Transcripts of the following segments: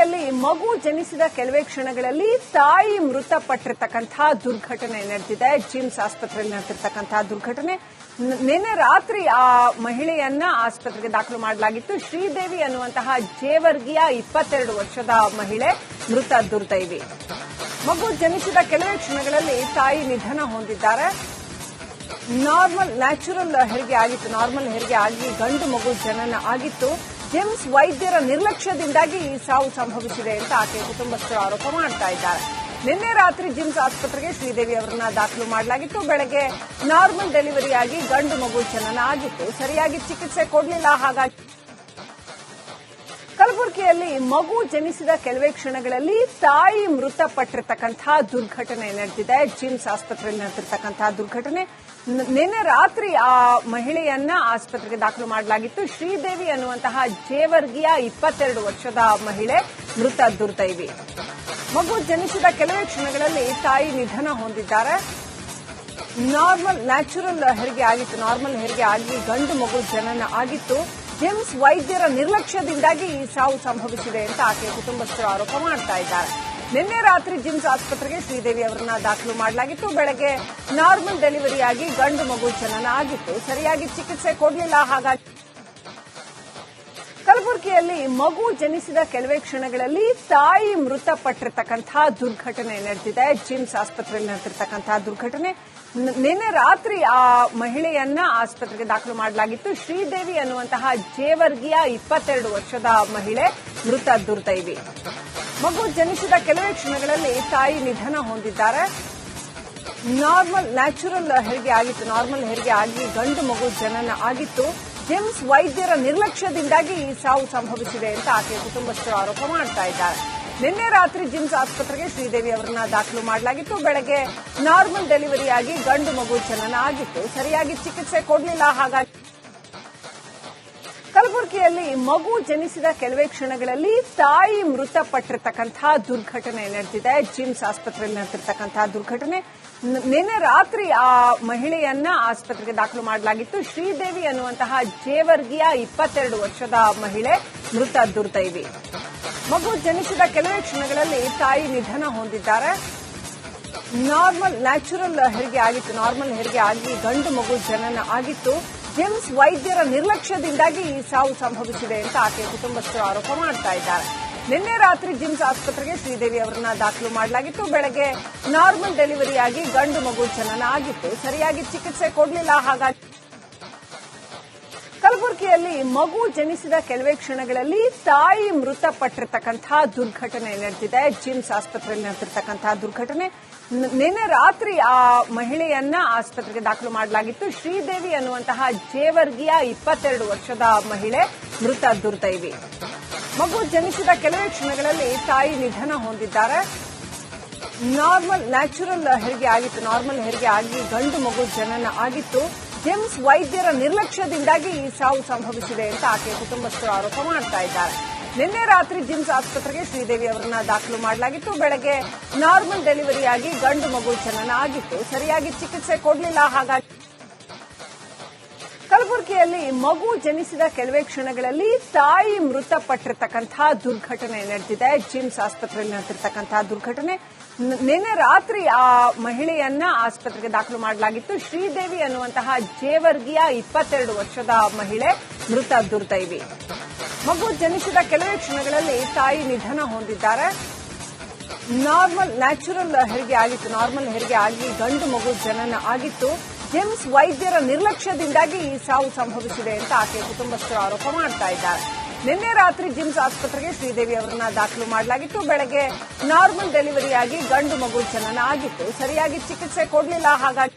ಕಲಬುರಗಿಯಲ್ಲಿ ಮಗು ಜನಿಸಿದ ಕೆಲವೇ ಕ್ಷಣಗಳಲ್ಲಿ ತಾಯಿ ಮೃತಪಟ್ಟಿರತಕ್ಕಂತಹ ದುರ್ಘಟನೆ ನಡೆದಿದೆ. ಜಿಮ್ಸ್ ಆಸ್ಪತ್ರೆಯಲ್ಲಿ ನಡೆದಿರತಕ್ಕಂತಹ ದುರ್ಘಟನೆ. ನಿನ್ನೆ ರಾತ್ರಿ ಆ ಮಹಿಳೆಯನ್ನ ಆಸ್ಪತ್ರೆಗೆ ದಾಖಲು ಮಾಡಲಾಗಿತ್ತು. ಶ್ರೀದೇವಿ ಅನ್ನುವಂತಹ ಜೇವರ್ಗಿಯ 22 ವರ್ಷದ ಮಹಿಳೆ ಮೃತ ದುರ್ದೈವಿ. ಮಗು ಜನಿಸಿದ ಕೆಲವೇ ಕ್ಷಣಗಳಲ್ಲಿ ತಾಯಿ ನಿಧನ ಹೊಂದಿದ್ದಾರೆ. ನ್ಯಾಚುರಲ್ ಹೆರಿಗೆ ಆಗಿತ್ತು. ನಾರ್ಮಲ್ ಹೆರಿಗೆ ಆಗಿ ಗಂಡು ಮಗು ಜನನ ಆಗಿತ್ತು. ಜಿಮ್ಸ್ ವೈದ್ಯರ ನಿರ್ಲಕ್ಷ್ಯದಿಂದಾಗಿ ಈ ಸಾವು ಸಂಭವಿಸಿದೆ ಅಂತ ಆಕೆಯ ಕುಟುಂಬಸ್ಥರು ಆರೋಪ ಮಾಡ್ತಾ ಇದ್ದಾರೆ. ನಿನ್ನೆ ರಾತ್ರಿ ಜಿಮ್ಸ್ ಆಸ್ಪತ್ರೆಗೆ ಶ್ರೀದೇವಿ ಅವರನ್ನ ದಾಖಲು ಮಾಡಲಾಗಿತ್ತು. ಬೆಳಗ್ಗೆ ನಾರ್ಮಲ್ ಡೆಲಿವರಿ ಆಗಿ ಗಂಡು ಮಗು ಜನನ ಆಗಿತ್ತು. ಸರಿಯಾಗಿ ಚಿಕಿತ್ಸೆ ಕೊಡಲಿಲ್ಲ. ಹಾಗಾಗಿ ಕಲಬುರಗಿಯಲ್ಲಿ ಮಗು ಜನಿಸಿದ ಕೆಲವೇ ಕ್ಷಣಗಳಲ್ಲಿ ತಾಯಿ ಮೃತಪಟ್ಟಿರತಕ್ಕಂತಹ ದುರ್ಘಟನೆ ನಡೆದಿದೆ. ಜಿಮ್ಸ್ ಆಸ್ಪತ್ರೆಯಲ್ಲಿ ನಡೆದಿರತಕ್ಕಂತಹ ದುರ್ಘಟನೆ. ನಿನ್ನೆ ರಾತ್ರಿ ಆ ಮಹಿಳೆಯನ್ನ ಆಸ್ಪತ್ರೆಗೆ ದಾಖಲು ಮಾಡಲಾಗಿತ್ತು. ಶ್ರೀದೇವಿ ಅನ್ನುವಂತಹ ಜೇವರ್ಗಿಯ 22 ವರ್ಷದ ಮಹಿಳೆ ಮೃತ ದುರ್ದೈವಿ. ಮಗು ಜನಿಸಿದ ಕೆಲವೇ ಕ್ಷಣಗಳಲ್ಲಿ ತಾಯಿ ನಿಧನ ಹೊಂದಿದ್ದಾರೆ. ನ್ಯಾಚುರಲ್ ಹೆರಿಗೆ ಆಗಿತ್ತು. ನಾರ್ಮಲ್ ಹೆರಿಗೆ ಆಗಿ ಗಂಡು ಮಗು ಜನನ ಆಗಿತ್ತು. ಜಿಮ್ಸ್ ವೈದ್ಯರ ನಿರ್ಲಕ್ಷ್ಯದಿಂದಾಗಿ ಈ ಸಾವು ಸಂಭವಿಸಿದೆ ಅಂತ ಆಕೆಯ ಕುಟುಂಬಸ್ಥರು ಆರೋಪ ಮಾಡ್ತಾ ಇದ್ದಾರೆ. ನಿನ್ನೆ ರಾತ್ರಿ ಜಿಮ್ಸ್ ಆಸ್ಪತ್ರೆಗೆ ಶ್ರೀದೇವಿ ಅವರನ್ನ ದಾಖಲು ಮಾಡಲಾಗಿತ್ತು. ಬೆಳಗ್ಗೆ ನಾರ್ಮಲ್ ಡೆಲಿವರಿ ಆಗಿ ಗಂಡು ಮಗು ಜನನ ಆಗಿತ್ತು. ಸರಿಯಾಗಿ ಚಿಕಿತ್ಸೆ ಕೊಡಲಿಲ್ಲ. ಹಾಗಾಗಿ ಕಲಬುರಗಿಯಲ್ಲಿ ಮಗು ಜನಿಸಿದ ಕೆಲವೇ ಕ್ಷಣಗಳಲ್ಲಿ ತಾಯಿ ಮೃತಪಟ್ಟಿರತಕ್ಕಂತಹ ದುರ್ಘಟನೆ ನಡೆದಿದೆ. ಜಿಮ್ಸ್ ಆಸ್ಪತ್ರೆಯಲ್ಲಿ ನಡೆದಿರತಕ್ಕಂತಹ ದುರ್ಘಟನೆ. ನಿನ್ನೆ ರಾತ್ರಿ ಆ ಮಹಿಳೆಯನ್ನ ಆಸ್ಪತ್ರೆಗೆ ದಾಖಲು ಮಾಡಲಾಗಿತ್ತು. ಶ್ರೀದೇವಿ ಅನ್ನುವಂತಹ ಜೇವರ್ಗಿಯ 22 ವರ್ಷದ ಮಹಿಳೆ ಮೃತ ದುರ್ದೈವಿ. ಮಗು ಜನಿಸಿದ ಕೆಲವೇ ಕ್ಷಣಗಳಲ್ಲಿ ತಾಯಿ ನಿಧನ ಹೊಂದಿದ್ದಾರೆ. ನ್ಯಾಚುರಲ್ ಹೆರಿಗೆ ಆಗಿತ್ತು. ನಾರ್ಮಲ್ ಹೆರಿಗೆ ಆಗಿ ಗಂಡು ಮಗು ಜನನ ಆಗಿತ್ತು. ಜಿಮ್ಸ್ ವೈದ್ಯರ ನಿರ್ಲಕ್ಷ್ಯದಿಂದಾಗಿ ಈ ಸಾವು ಸಂಭವಿಸಿದೆ ಅಂತ ಆಕೆಯ ಕುಟುಂಬಸ್ಥರು ಆರೋಪ ಮಾಡ್ತಾ ಇದ್ದಾರೆ. ನಿನ್ನೆ ರಾತ್ರಿ ಜಿಮ್ಸ್ ಆಸ್ಪತ್ರೆಗೆ ಶ್ರೀದೇವಿ ಅವರನ್ನ ದಾಖಲು ಮಾಡಲಾಗಿತ್ತು. ಬೆಳಗ್ಗೆ ನಾರ್ಮಲ್ ಡೆಲಿವರಿ ಆಗಿ ಗಂಡು ಮಗು ಜನನ ಆಗಿತ್ತು. ಸರಿಯಾಗಿ ಚಿಕಿತ್ಸೆ ಕೊಡಲಿಲ್ಲ. ಹಾಗಾಗಿ ಕಲಬುರಗಿಯಲ್ಲಿ ಮಗು ಜನಿಸಿದ ಕೆಲವೇ ಕ್ಷಣಗಳಲ್ಲಿ ತಾಯಿ ಮೃತಪಟ್ಟಿರತಕ್ಕಂತಹ ದುರ್ಘಟನೆ ನಡೆದಿದೆ. ಜಿಮ್ಸ್ ಆಸ್ಪತ್ರೆಯಲ್ಲಿ ನಡೆದಿರತಕ್ಕಂತಹ ದುರ್ಘಟನೆ. ನಿನ್ನೆ ರಾತ್ರಿ ಆ ಮಹಿಳೆಯನ್ನ ಆಸ್ಪತ್ರೆಗೆ ದಾಖಲು ಮಾಡಲಾಗಿತ್ತು. ಶ್ರೀದೇವಿ ಅನ್ನುವಂತಹ ಜೇವರ್ಗಿಯ 22 ವರ್ಷದ ಮಹಿಳೆ ಮೃತ ದುರ್ದೈವಿ. ಮಗು ಜನಿಸಿದ ಕೆಲವೇ ಕ್ಷಣಗಳಲ್ಲಿ ತಾಯಿ ನಿಧನ ಹೊಂದಿದ್ದಾರೆ. ನ್ಯಾಚುರಲ್ ಹೆರಿಗೆ ಆಗಿತ್ತು. ನಾರ್ಮಲ್ ಹೆರಿಗೆ ಆಗಿ ಗಂಡು ಮಗು ಜನನ ಆಗಿತ್ತು. ಜಿಮ್ಸ್ ವೈದ್ಯರ ನಿರ್ಲಕ್ಷ್ಯದಿಂದಾಗಿ ಈ ಸಾವು ಸಂಭವಿಸಿದೆ ಅಂತ ಆಕೆಯ ಕುಟುಂಬಸ್ಥರು ಆರೋಪ ಮಾಡ್ತಾ ಇದ್ದಾರೆ. ನಿನ್ನೆ ರಾತ್ರಿ ಜಿಮ್ಸ್ ಆಸ್ಪತ್ರೆಗೆ ಶ್ರೀದೇವಿ ಅವರನ್ನ ದಾಖಲು ಮಾಡಲಾಗಿತ್ತು. ಬೆಳಗ್ಗೆ ನಾರ್ಮಲ್ ಡೆಲಿವರಿ ಆಗಿ ಗಂಡು ಮಗು ಜನನ ಆಗಿತ್ತು. ಸರಿಯಾಗಿ ಚಿಕಿತ್ಸೆ ಕೊಡಲಿಲ್ಲ. ಹಾಗಾಗಿ ಕಲಬುರಗಿಯಲ್ಲಿ ಮಗು ಜನಿಸಿದ ಕೆಲವೇ ಕ್ಷಣಗಳಲ್ಲಿ ತಾಯಿ ಮೃತಪಟ್ಟಿರತಕ್ಕಂತಹ ದುರ್ಘಟನೆ ನಡೆದಿದೆ. ಜಿಮ್ಸ್ ಆಸ್ಪತ್ರೆಯಲ್ಲಿ ನಡೆದಿರತಕ್ಕಂತಹ ದುರ್ಘಟನೆ. ನಿನ್ನೆ ರಾತ್ರಿ ಆ ಮಹಿಳೆಯನ್ನ ಆಸ್ಪತ್ರೆಗೆ ದಾಖಲು ಮಾಡಲಾಗಿತ್ತು. ಶ್ರೀದೇವಿ ಅನ್ನುವಂತಹ ಜೇವರ್ಗಿಯ 22 ವರ್ಷದ ಮಹಿಳೆ ಮೃತ ದುರ್ದೈವಿ. ಮಗು ಜನಿಸಿದ ಕೆಲವೇ ಕ್ಷಣಗಳಲ್ಲಿ ತಾಯಿ ನಿಧನ ಹೊಂದಿದ್ದಾರೆ. ನ್ಯಾಚುರಲ್ ಹೆರಿಗೆ ಆಗಿತ್ತು. ನಾರ್ಮಲ್ ಹೆರಿಗೆ ಆಗಿ ಗಂಡು ಮಗು ಜನನ ಆಗಿತ್ತು. ಜಿಮ್ಸ್ ವೈದ್ಯರ ನಿರ್ಲಕ್ಷ್ಯದಿಂದಾಗಿ ಈ ಸಾವು ಸಂಭವಿಸಿದೆ ಅಂತ ಆಕೆಯ ಕುಟುಂಬಸ್ಥರು ಆರೋಪ ಮಾಡ್ತಾ ಇದ್ದಾರೆ. ನಿನ್ನೆ ರಾತ್ರಿ ಜಿಮ್ಸ್ ಆಸ್ಪತ್ರೆಗೆ ಶ್ರೀದೇವಿ ಅವರನ್ನ ದಾಖಲು ಮಾಡಲಾಗಿತ್ತು. ಬೆಳಗ್ಗೆ ನಾರ್ಮಲ್ ಡೆಲಿವರಿ ಆಗಿ ಗಂಡು ಮಗು ಜನನ ಆಗಿತ್ತು. ಸರಿಯಾಗಿ ಚಿಕಿತ್ಸೆ ಕೊಡಲಿಲ್ಲ. ಹಾಗಾಗಿ ಕಲಬುರಗಿಯಲ್ಲಿ ಮಗು ಜನಿಸಿದ ಕೆಲವೇ ಕ್ಷಣಗಳಲ್ಲಿ ತಾಯಿ ಮೃತಪಟ್ಟಿರತಕ್ಕಂತಹ ದುರ್ಘಟನೆ ನಡೆದಿದೆ. ಜಿಮ್ಸ್ ಆಸ್ಪತ್ರೆಯಲ್ಲಿ ನಡೆದಿರತಕ್ಕಂತಹ ದುರ್ಘಟನೆ. ನಿನ್ನೆ ರಾತ್ರಿ ಆ ಮಹಿಳೆಯನ್ನ ಆಸ್ಪತ್ರೆಗೆ ದಾಖಲು ಮಾಡಲಾಗಿತ್ತು. ಶ್ರೀದೇವಿ ಅನ್ನುವಂತಹ ಜೇವರ್ಗಿಯ 22 ವರ್ಷದ ಮಹಿಳೆ ಮೃತ ದುರ್ದೈವಿ. ಮಗು ಜನಿಸಿದ ಕೆಲವೇ ಕ್ಷಣಗಳಲ್ಲಿ ತಾಯಿ ನಿಧನ ಹೊಂದಿದ್ದಾರೆ. ನ್ಯಾಚುರಲ್ ಹೆರಿಗೆ ಆಗಿತ್ತು. ನಾರ್ಮಲ್ ಹೆರಿಗೆ ಆಗಿ ಗಂಡು ಮಗು ಜನನ ಆಗಿತ್ತು. ಜಿಮ್ಸ್ ವೈದ್ಯರ ನಿರ್ಲಕ್ಷ್ಯದಿಂದಾಗಿ ಈ ಸಾವು ಸಂಭವಿಸಿದೆ ಅಂತ ಆಕೆಯ ಕುಟುಂಬಸ್ಥರು ಆರೋಪ ಮಾಡ್ತಾ ಇದ್ದಾರೆ. ನಿನ್ನೆ ರಾತ್ರಿ ಜಿಮ್ಸ್ ಆಸ್ಪತ್ರೆಗೆ ಶ್ರೀದೇವಿ ಅವರನ್ನ ದಾಖಲು ಮಾಡಲಾಗಿತ್ತು. ಬೆಳಗ್ಗೆ ನಾರ್ಮಲ್ ಡೆಲಿವರಿ ಆಗಿ ಗಂಡು ಮಗು ಜನನ ಆಗಿತ್ತು. ಸರಿಯಾಗಿ ಚಿಕಿತ್ಸೆ ಕೊಡಲಿಲ್ಲ. ಹಾಗಾಗಿ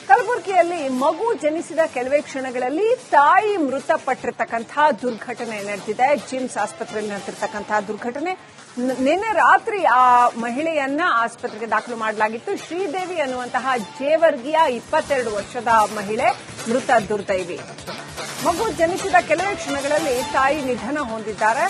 ಕಲಬುರಗಿಯಲ್ಲಿ ಮಗು ಜನಿಸಿದ ಕೆಲವೇ ಕ್ಷಣಗಳಲ್ಲಿ ತಾಯಿ ಮೃತಪಟ್ಟಿರತಕ್ಕಂತಹ ದುರ್ಘಟನೆ ನಡೆದಿದೆ. ಜಿಮ್ಸ್ ಆಸ್ಪತ್ರೆಯಲ್ಲಿ ನಡೆದಿರತಕ್ಕಂತಹ ದುರ್ಘಟನೆ. ನಿನ್ನೆ ರಾತ್ರಿ ಆ ಮಹಿಳೆಯನ್ನ ಆಸ್ಪತ್ರೆಗೆ ದಾಖಲು ಮಾಡಲಾಗಿತ್ತು. ಶ್ರೀದೇವಿ ಅನ್ನುವಂತಹ ಜೇವರ್ಗಿಯ 22 ವರ್ಷದ ಮಹಿಳೆ ಮೃತ ದುರ್ದೈವಿ. ಮಗು ಜನಿಸಿದ ಕೆಲವೇ ಕ್ಷಣಗಳಲ್ಲಿ ತಾಯಿ ನಿಧನ ಹೊಂದಿದ್ದಾರೆ.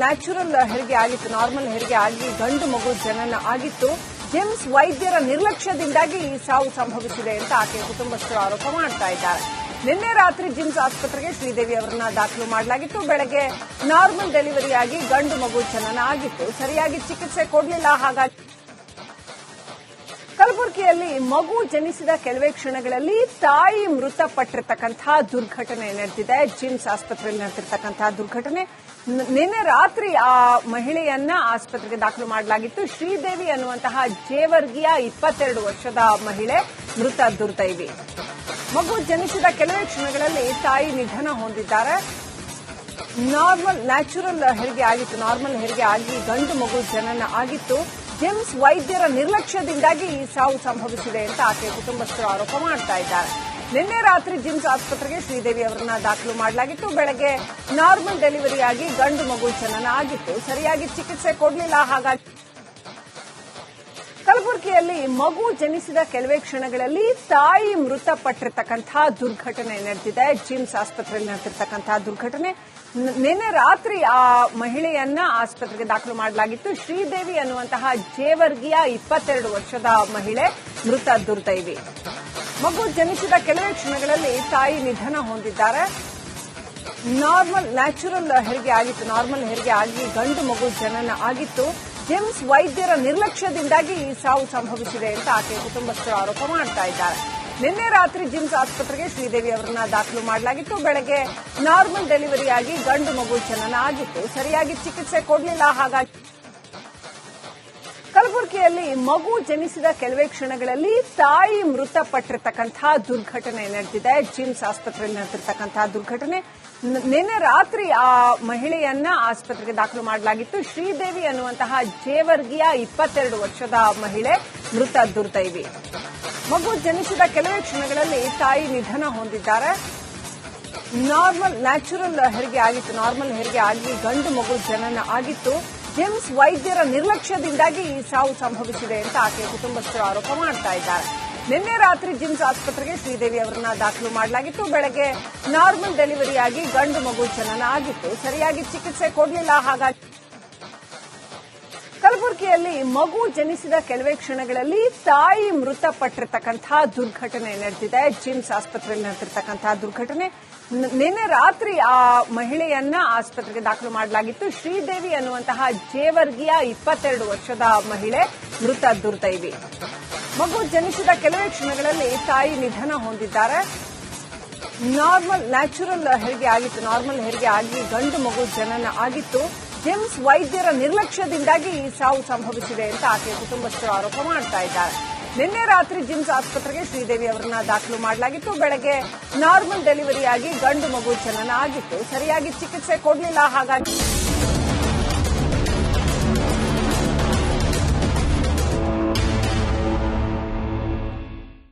ನ್ಯಾಚುರಲ್ ಹೆರಿಗೆ ಆಗಿತ್ತು. ನಾರ್ಮಲ್ ಹೆರಿಗೆ ಆಗಿ ಗಂಡು ಮಗು ಜನನ ಆಗಿತ್ತು. ಜಿಮ್ಸ್ ವೈದ್ಯರ ನಿರ್ಲಕ್ಷ್ಯದಿಂದಾಗಿ ಈ ಸಾವು ಸಂಭವಿಸಿದೆ ಅಂತ ಆಕೆಯ ಕುಟುಂಬಸ್ಥರು ಆರೋಪ ಮಾಡ್ತಾ ಇದ್ದಾರೆ. ನಿನ್ನೆ ರಾತ್ರಿ ಜಿಮ್ಸ್ ಆಸ್ಪತ್ರೆಗೆ ಶ್ರೀದೇವಿ ಅವರನ್ನ ದಾಖಲು ಮಾಡಲಾಗಿತ್ತು. ಬೆಳಗ್ಗೆ ನಾರ್ಮಲ್ ಡೆಲಿವರಿಯಾಗಿ ಗಂಡು ಮಗು ಜನನ ಆಗಿತ್ತು. ಸರಿಯಾಗಿ ಚಿಕಿತ್ಸೆ ಕೊಡಲಿಲ್ಲ. ಹಾಗಾಗಿ ಕಲಬುರಗಿಯಲ್ಲಿ ಮಗು ಜನಿಸಿದ ಕೆಲವೇ ಕ್ಷಣಗಳಲ್ಲಿ ತಾಯಿ ಮೃತಪಟ್ಟಿರತಕ್ಕಂತಹ ದುರ್ಘಟನೆ ನಡೆದಿದೆ. ಜಿಮ್ಸ್ ಆಸ್ಪತ್ರೆಯಲ್ಲಿ ನಡೆದಿರತಕ್ಕಂತಹ ದುರ್ಘಟನೆ. ನಿನ್ನೆ ರಾತ್ರಿ ಆ ಮಹಿಳೆಯನ್ನ ಆಸ್ಪತ್ರೆಗೆ ದಾಖಲು ಮಾಡಲಾಗಿತ್ತು. ಶ್ರೀದೇವಿ ಅನ್ನುವಂತಹ ಜೇವರ್ಗಿಯ 22 ವರ್ಷದ ಮಹಿಳೆ ಮೃತ ದುರ್ದೈವಿ. ಮಗು ಜನಿಸಿದ ಕೆಲವೇ ಕ್ಷಣಗಳಲ್ಲಿ ತಾಯಿ ನಿಧನ ಹೊಂದಿದ್ದಾರೆ. ನ್ಯಾಚುರಲ್ ಹೆರಿಗೆ ಆಗಿತ್ತು. ನಾರ್ಮಲ್ ಹೆರಿಗೆ ಆಗಿ ಗಂಡು ಮಗು ಜನನ ಆಗಿತ್ತು. ಜಿಮ್ಸ್ ವೈದ್ಯರ ನಿರ್ಲಕ್ಷ್ಯದಿಂದಾಗಿ ಈ ಸಾವು ಸಂಭವಿಸಿದೆ ಅಂತ ಆಕೆ ಕುಟುಂಬಸ್ಥರು ಆರೋಪ ಮಾಡ್ತಾ ಇದ್ದಾರೆ. ನಿನ್ನೆ ರಾತ್ರಿ ಜಿಮ್ಸ್ ಆಸ್ಪತ್ರೆಗೆ ಶ್ರೀದೇವಿ ಅವರನ್ನ ದಾಖಲು ಮಾಡಲಾಗಿತ್ತು. ಬೆಳಗ್ಗೆ ನಾರ್ಮಲ್ ಡೆಲಿವರಿಯಾಗಿ ಗಂಡು ಮಗು ಜನನ ಆಗಿತ್ತು. ಸರಿಯಾಗಿ ಚಿಕಿತ್ಸೆ ಕೊಡಲಿಲ್ಲ. ಹಾಗಾಗಿ ಕಲಬುರಗಿಯಲ್ಲಿ ಮಗು ಜನಿಸಿದ ಕೆಲವೇ ಕ್ಷಣಗಳಲ್ಲಿ ತಾಯಿ ಮೃತಪಟ್ಟಿರತಕ್ಕಂತಹ ದುರ್ಘಟನೆ ನಡೆದಿದೆ. ಜಿಮ್ಸ್ ಆಸ್ಪತ್ರೆಯಲ್ಲಿ ನಡೆದಿರತಕ್ಕಂತಹ ದುರ್ಘಟನೆ. ನಿನ್ನೆ ರಾತ್ರಿ ಆ ಮಹಿಳೆಯನ್ನ ಆಸ್ಪತ್ರೆಗೆ ದಾಖಲು ಮಾಡಲಾಗಿತ್ತು. ಶ್ರೀದೇವಿ ಅನ್ನುವಂತಹ ಜೇವರ್ಗಿಯ 22 ವರ್ಷದ ಮಹಿಳೆ ಮೃತ ದುರ್ದೈವಿ. ಮಗು ಜನಿಸಿದ ಕೆಲವೇ ಕ್ಷಣಗಳಲ್ಲಿ ತಾಯಿ ನಿಧನ ಹೊಂದಿದ್ದಾರೆ. ನ್ಯಾಚುರಲ್ ಹೆರಿಗೆ ಆಗಿತ್ತು. ನಾರ್ಮಲ್ ಹೆರಿಗೆ ಆಗಿ ಗಂಡು ಮಗು ಜನನ ಆಗಿತ್ತು. ಜಿಮ್ಸ್ ವೈದ್ಯರ ನಿರ್ಲಕ್ಷ್ಯದಿಂದಾಗಿ ಈ ಸಾವು ಸಂಭವಿಸಿದೆ ಅಂತ ಆಕೆ ಕುಟುಂಬಸ್ಥರು ಆರೋಪ ಮಾಡ್ತಾ ಇದ್ದಾರೆ. ನಿನ್ನೆ ರಾತ್ರಿ ಜಿಮ್ಸ್ ಆಸ್ಪತ್ರೆಗೆ ಶ್ರೀದೇವಿ ಅವರನ್ನ ದಾಖಲು ಮಾಡಲಾಗಿತ್ತು. ಬೆಳಗ್ಗೆ ನಾರ್ಮಲ್ ಡೆಲಿವರಿಯಾಗಿ ಗಂಡು ಮಗು ಜನನ ಆಗಿತ್ತು. ಸರಿಯಾಗಿ ಚಿಕಿತ್ಸೆ ಕೊಡಲಿಲ್ಲ. ಹಾಗಾಗಿ ಕಲಬುರಗಿಯಲ್ಲಿ ಮಗು ಜನಿಸಿದ ಕೆಲವೇ ಕ್ಷಣಗಳಲ್ಲಿ ತಾಯಿ ಮೃತಪಟ್ಟಿರತಕ್ಕಂತಹ ದುರ್ಘಟನೆ ನಡೆದಿದೆ. ಜಿಮ್ಸ್ ಆಸ್ಪತ್ರೆಯಲ್ಲಿ ನಡೆದಿರತಕ್ಕಂತಹ ದುರ್ಘಟನೆ. ನಿನ್ನೆ ರಾತ್ರಿ ಆ ಮಹಿಳೆಯನ್ನ ಆಸ್ಪತ್ರೆಗೆ ದಾಖಲು ಮಾಡಲಾಗಿತ್ತು. ಶ್ರೀದೇವಿ ಅನ್ನುವಂತಹ ಜೇವರ್ಗಿಯ 22 ವರ್ಷದ ಮಹಿಳೆ ಮೃತ ದುರ್ದೈವಿ. ಮಗು ಜನಿಸಿದ ಕೆಲವೇ ಕ್ಷಣಗಳಲ್ಲಿ ತಾಯಿ ನಿಧನ ಹೊಂದಿದ್ದಾರೆ. ನ್ಯಾಚುರಲ್ ಹೆರಿಗೆ ಆಗಿತ್ತು. ನಾರ್ಮಲ್ ಹೆರಿಗೆ ಆಗಿ ಗಂಡು ಮಗು ಜನನ ಆಗಿತ್ತು. ಜಿಮ್ಸ್ ವೈದ್ಯರ ನಿರ್ಲಕ್ಷ್ಯದಿಂದಾಗಿ ಈ ಸಾವು ಸಂಭವಿಸಿದೆ ಅಂತ ಆಕೆ ಕುಟುಂಬಸ್ಥರು ಆರೋಪ ಮಾಡ್ತಾ ಇದ್ದಾರೆ. ನಿನ್ನೆ ರಾತ್ರಿ ಜಿಮ್ಸ್ ಆಸ್ಪತ್ರೆಗೆ ಶ್ರೀದೇವಿ ಅವರನ್ನ ದಾಖಲು ಮಾಡಲಾಗಿತ್ತು. ಬೆಳಗ್ಗೆ ನಾರ್ಮಲ್ ಡೆಲಿವರಿಯಾಗಿ ಗಂಡು ಮಗು ಜನನ ಆಗಿತ್ತು. ಸರಿಯಾಗಿ ಚಿಕಿತ್ಸೆ ಕೊಡಲಿಲ್ಲ. ಹಾಗಾಗಿ ಕಲಬುರಗಿಯಲ್ಲಿ ಮಗು ಜನಿಸಿದ ಕೆಲವೇ ಕ್ಷಣಗಳಲ್ಲಿ ತಾಯಿ ಮೃತಪಟ್ಟಿರತಕ್ಕಂತಹ ದುರ್ಘಟನೆ ನಡೆದಿದೆ. ಜಿಮ್ಸ್ ಆಸ್ಪತ್ರೆಯಲ್ಲಿ ನಡೆದಿರತಕ್ಕಂತಹ ದುರ್ಘಟನೆ. ನಿನ್ನೆ ರಾತ್ರಿ ಆ ಮಹಿಳೆಯನ್ನ ಆಸ್ಪತ್ರೆಗೆ ದಾಖಲು ಮಾಡಲಾಗಿತ್ತು. ಶ್ರೀದೇವಿ ಅನ್ನುವಂತಹ ಜೇವರ್ಗಿಯ 22 ವರ್ಷದ ಮಹಿಳೆ ಮೃತ ದುರ್ದೈವಿ. ಮಗು ಜನಿಸಿದ ಕೆಲವೇ ಕ್ಷಣಗಳಲ್ಲಿ ತಾಯಿ ನಿಧನ ಹೊಂದಿದ್ದಾರೆ. ನ್ಯಾಚುರಲ್ ಹೆರಿಗೆ ಆಗಿತ್ತು. ನಾರ್ಮಲ್ ಹೆರಿಗೆ ಆಗಿ ಗಂಡು ಮಗು ಜನನ ಆಗಿತ್ತು. ಜಿಮ್ಸ್ ವೈದ್ಯರ ನಿರ್ಲಕ್ಷ್ಯದಿಂದಾಗಿ ಈ ಸಾವು ಸಂಭವಿಸಿದೆ ಅಂತ ಆಕೆ ಕುಟುಂಬಸ್ಥರು ಆರೋಪ ಮಾಡ್ತಾ ಇದ್ದಾರೆ. ನಿನ್ನೆ ರಾತ್ರಿ ಜಿಮ್ಸ್ ಆಸ್ಪತ್ರೆಗೆ ಶ್ರೀದೇವಿ ಅವರನ್ನ ದಾಖಲು ಮಾಡಲಾಗಿತ್ತು. ಬೆಳಗ್ಗೆ ನಾರ್ಮಲ್ ಡೆಲಿವರಿಯಾಗಿ ಗಂಡು ಮಗು ಜನನ ಆಗಿತ್ತು. ಸರಿಯಾಗಿ ಚಿಕಿತ್ಸೆ ಕೊಡಲಿಲ್ಲ. ಹಾಗಾಗಿ